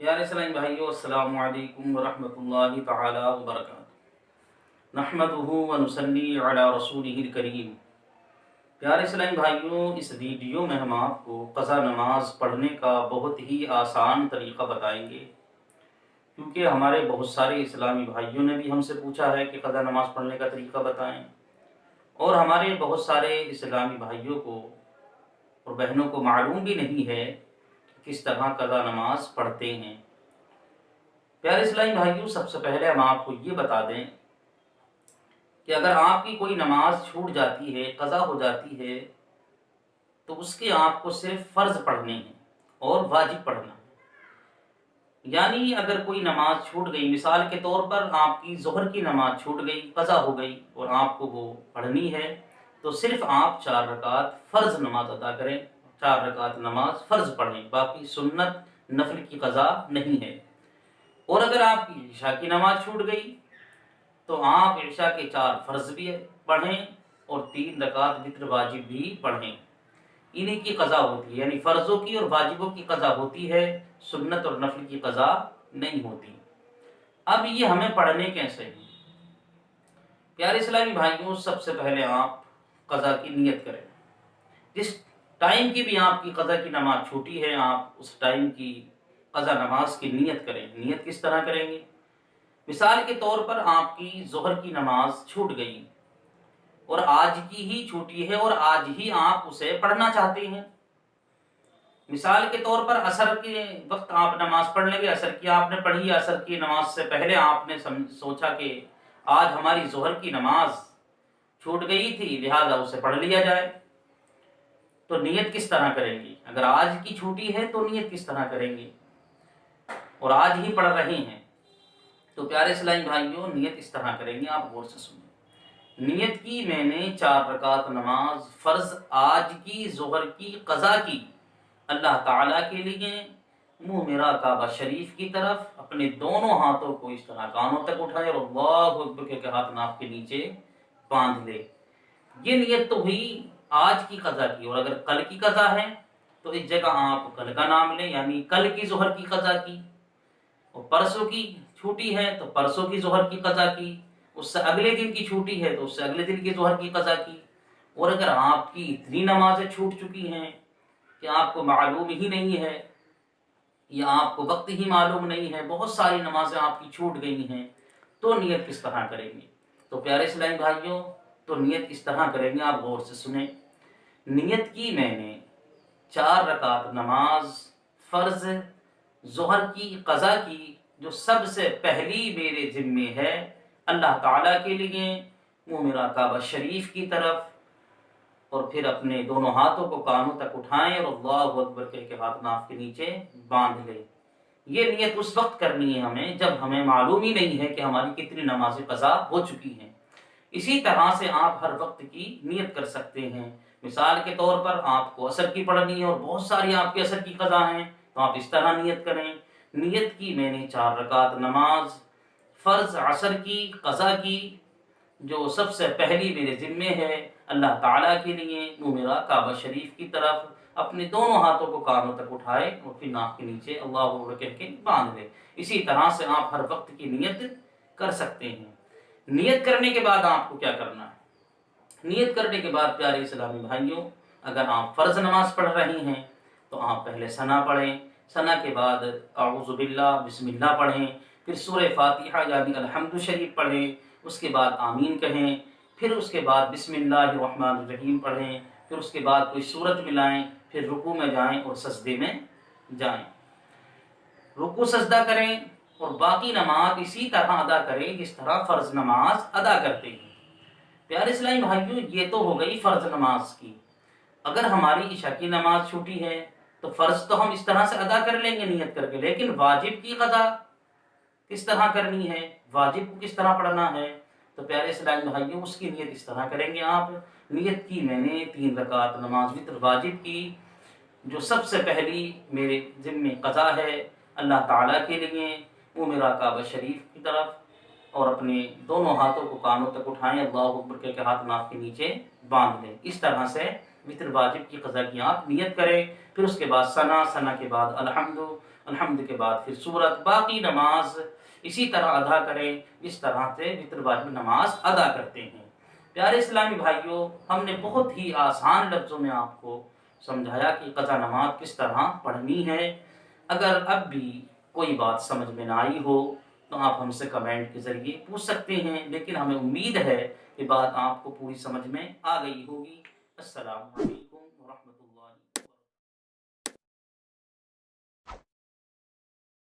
प्यारे इस्लामी भाइयों, अस्सलामु अलैकुम वरहमतुल्लाहि तआला वबरकातुहू। नहमदुहु व नुसल्ली अला रसूलिहिल करीम। प्यारे इस्लामी भाइयों, इस वीडियो में हम आपको क़ज़ा नमाज पढ़ने का बहुत ही आसान तरीक़ा बताएंगे, क्योंकि हमारे बहुत सारे इस्लामी भाइयों ने भी हमसे पूछा है कि क़ज़ा नमाज पढ़ने का तरीक़ा बताएं, और हमारे बहुत सारे इस्लामी भाइयों को और बहनों को मालूम भी नहीं है किस तरह क़ज़ा नमाज पढ़ते हैं। प्यारे इस्लामी भाइयों, सबसे पहले हम आपको ये बता दें कि अगर आपकी कोई नमाज छूट जाती है, क़ज़ा हो जाती है, तो उसके आपको सिर्फ फ़र्ज़ पढ़ने हैं और वाजिब पढ़ना है। यानी अगर कोई नमाज छूट गई, मिसाल के तौर पर आपकी ज़ोहर की नमाज छूट गई, क़ज़ा हो गई और आपको वो पढ़नी है, तो सिर्फ आप 4 रकात फ़र्ज़ नमाज अदा करें, 4 रकात नमाज फ़र्ज़ पढ़ें, बाकी सुन्नत नफल की क़ज़ा नहीं है। और अगर आपकी इशा की नमाज छूट गई तो आप इशा के 4 फ़र्ज़ भी पढ़ें और 3 रकात वित्र वाजिब भी पढ़ें। इन्हीं की क़ज़ा होती है, यानी फ़र्ज़ों की और वाजिबों की क़ज़ा होती है, सुन्नत और नफल की क़ज़ा नहीं होती। अब ये हमें पढ़ने कैसे हैं? प्यारे इस्लामी भाइयों, सबसे पहले आप क़ज़ा की नियत करें। जिस टाइम की भी आपकी क़ज़ा की नमाज छूटी है, आप उस टाइम की क़ज़ा नमाज की नियत करें। नियत किस तरह करेंगे? मिसाल के तौर पर आपकी ज़ोहर की नमाज छूट गई और आज की ही छूटी है और आज ही आप उसे पढ़ना चाहते हैं। मिसाल के तौर पर असर के वक्त आप नमाज पढ़ लेंगे, असर की आपने पढ़ी, असर की नमाज से पहले आपने सोचा कि आज हमारी ज़ोहर की नमाज छूट गई थी, लिहाजा उसे पढ़ लिया जाए। तो नियत किस तरह करेंगे? अगर आज की छूटी है तो नियत किस तरह करेंगे और आज ही पढ़ रहे हैं, तो प्यारे इस्लामी भाइयों, नियत इस तरह करेंगे, आप गौर से सुनिए। नियत की मैंने 4 रकात नमाज फ़र्ज़ आज की ज़ोहर की क़ज़ा की अल्लाह ताला के लिए, मुँह मेरा काबा शरीफ की तरफ, अपने दोनों हाथों को इस तरह कानों तक उठाए और अल्लाहु अकबर के हाथ नाक के नीचे बांध ले। ये नियत तो हुई आज की क़ज़ा की। और अगर कल की क़ज़ा है तो इस जगह आप कल का नाम लें, यानी कल की ज़ोहर की क़ज़ा की। और परसों की छुट्टी है तो परसों की ज़ोहर की क़ज़ा की। उससे अगले दिन की छुट्टी है तो उससे अगले दिन की ज़ोहर की क़ज़ा की। और अगर आपकी इतनी नमाजें छूट चुकी हैं कि आपको मालूम ही नहीं है या आपको वक्त ही मालूम नहीं है, बहुत सारी नमाजें आपकी छूट गई हैं, तो नियत किस तरह करेंगे? तो प्यारे इस्लामी भाइयों, तो नियत इस तरह करेंगे, आप गौर से सुने। नियत की मैंने 4 रकात नमाज फ़र्ज़ ज़ोहर की क़ज़ा की, जो सबसे पहली मेरे ज़िम्मे है, अल्लाह ताला के लिए, मुँह मेरा काबा शरीफ की तरफ, और फिर अपने दोनों हाथों को कानों तक उठाएं और अल्लाहु अकबर कह के हाथ नाक के नीचे बांध लें। ये नियत उस वक्त करनी है हमें जब हमें मालूम ही नहीं है कि हमारी कितनी नमाज़ें क़ज़ा हो चुकी हैं। इसी तरह से आप हर वक्त की नियत कर सकते हैं। मिसाल के तौर पर आपको असर की पढ़नी है और बहुत सारी आपकी असर की क़ज़ा हैं, तो आप इस तरह नियत करें। नियत की मैंने 4 रकात नमाज फ़र्ज़ असर की क़ज़ा की, जो सबसे पहली मेरे ज़िम्मे है, अल्लाह ताला के लिए, मुँह मेरा काबा शरीफ की तरफ, अपने दोनों हाथों को कानों तक उठाए और फिर नाक के नीचे अल्लाहु अकबर कह के बांध ले। इसी तरह से आप हर वक्त की नियत कर सकते हैं। नियत करने के बाद आपको क्या करना है? नियत करने के बाद प्यारे इस्लामी भाइयों, अगर आप फ़र्ज़ नमाज पढ़ रहे हैं तो आप पहले सना पढ़ें, सना के बाद अऊज़ु बिल्लाह बिस्मिल्लाह पढ़ें, फिर सूरह फातिहा यानी अलहम्दु शरीफ पढ़ें, उसके बाद आमीन कहें, फिर उसके बाद बिस्मिल्लाहिर्रहमानिर्रहीम पढ़ें, फिर उसके बाद कोई सूरत मिलाएं, फिर रुकू में जाएं और सजदे में जाएं। रुकू सजदा करें और बाकी नमाज इसी तरह अदा करें जिस तरह फ़र्ज़ नमाज अदा करते हैं। प्यारे इस्लामी भाइयों, ये तो हो गई फ़र्ज़ नमाज की। अगर हमारी इशा की नमाज छूटी है तो फ़र्ज़ तो हम इस तरह से अदा कर लेंगे नियत करके, लेकिन वाजिब की क़ज़ा किस तरह करनी है, वाजिब को किस तरह पढ़ना है? तो प्यारे इस्लामी भाइयों, उसकी नियत इस तरह करेंगे आप। नियत की मैंने 3 रकात नमाज वित्र वाजिब की, जो सबसे पहली मेरे ज़िम्मे क़ज़ा है, अल्लाह ताला के लिए, मुँह मेरा काबा शरीफ की तरफ, और अपने दोनों हाथों को कानों तक उठाएं, अल्लाहु अकबर कह के हाथ नाक के नीचे बांध लें। इस तरह से वित्र वाजिब की क़ज़ा की आप नियत करें। फिर उसके बाद सना, सना के बाद अलहम्दु, الحمد کے بعد پھر سورت، باقی نماز اسی طرح ادا کریں جس طرح سے وطر واجب نماز ادا کرتے ہیں۔ پیارے اسلامی بھائیوں، ہم نے بہت ہی آسان لفظوں میں آپ کو سمجھایا کہ قضا نماز کس طرح پڑھنی ہے۔ اگر اب بھی کوئی بات سمجھ میں نہ آئی ہو تو آپ ہم سے کمنٹ کے ذریعے پوچھ سکتے ہیں، لیکن ہمیں امید ہے کہ بات آپ کو پوری سمجھ میں آ گئی ہوگی۔ السلام علیکم ورحمۃ اللہ۔